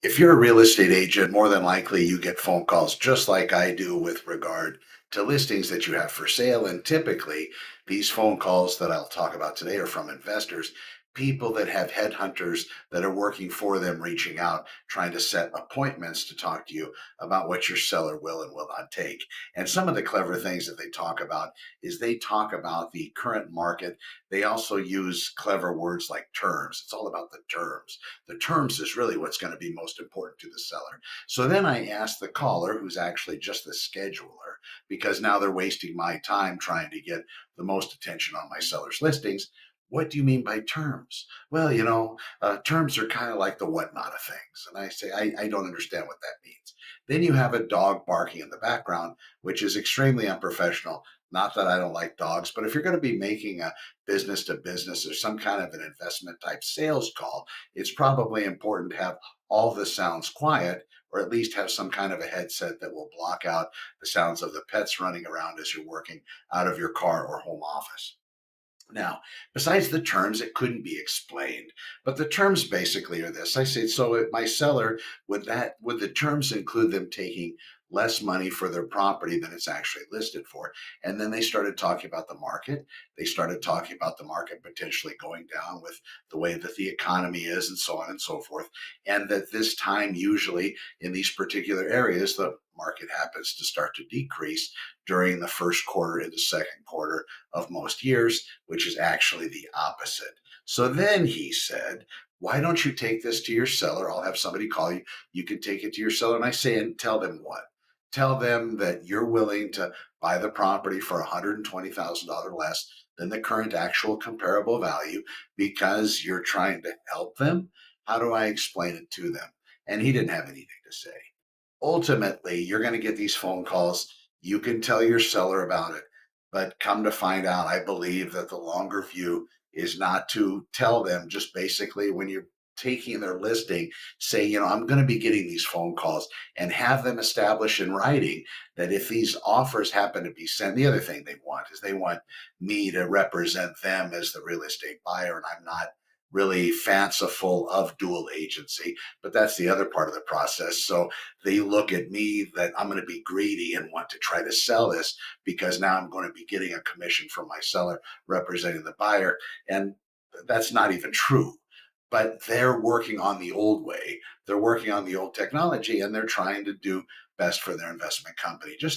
If you're a real estate agent, more than likely you get phone calls just like I do with regard to listings that you have for sale. And typically, these phone calls that I'll talk about today are from investors, people that have headhunters that are working for them, reaching out, trying to set appointments to talk to you about what your seller will and will not take. And some of the clever things that they talk about is they talk about the current market. They also use clever words like terms. It's all about the terms is really what's going to be most important to the seller. So then I asked the caller, who's actually just the scheduler, because now they're wasting my time trying to get the most attention on my seller's listings. What do you mean by terms? Well, terms are kind of like the whatnot of things. And I say, I don't understand what that means. Then you have a dog barking in the background, which is extremely unprofessional. Not that I don't like dogs, but if you're going to be making a business to business or some kind of an investment type sales call, it's probably important to have all the sounds quiet, or at least have some kind of a headset that will block out the sounds of the pets running around as you're working out of your car or home office. Now, besides the terms, it couldn't be explained, but the terms basically are this. I say, so my seller, would the terms include them taking less money for their property than it's actually listed for? And then they started talking about the market. They started talking about the market potentially going down with the way that the economy is and so on and so forth. And that this time, usually in these particular areas, the market happens to start to decrease during the first quarter and the second quarter of most years, which is actually the opposite. So then he said, why don't you take this to your seller? I'll have somebody call you. You can take it to your seller. And I say, and tell them what? Tell them that you're willing to buy the property for $120,000 less than the current actual comparable value because you're trying to help them. How do I explain it to them? And he didn't have anything to say. Ultimately, you're going to get these phone calls. You can tell your seller about it. But come to find out, I believe that the longer view is not to tell them, just basically when you're taking their listing, say, I'm going to be getting these phone calls, and have them establish in writing that if these offers happen to be sent, the other thing they want is they want me to represent them as the real estate buyer, and I'm not really fanciful of dual agency, but that's the other part of the process. So they look at me that I'm going to be greedy and want to try to sell this because now I'm going to be getting a commission from my seller representing the buyer. And that's not even true. But they're working on the old way. They're working on the old technology and they're trying to do best for their investment company. Just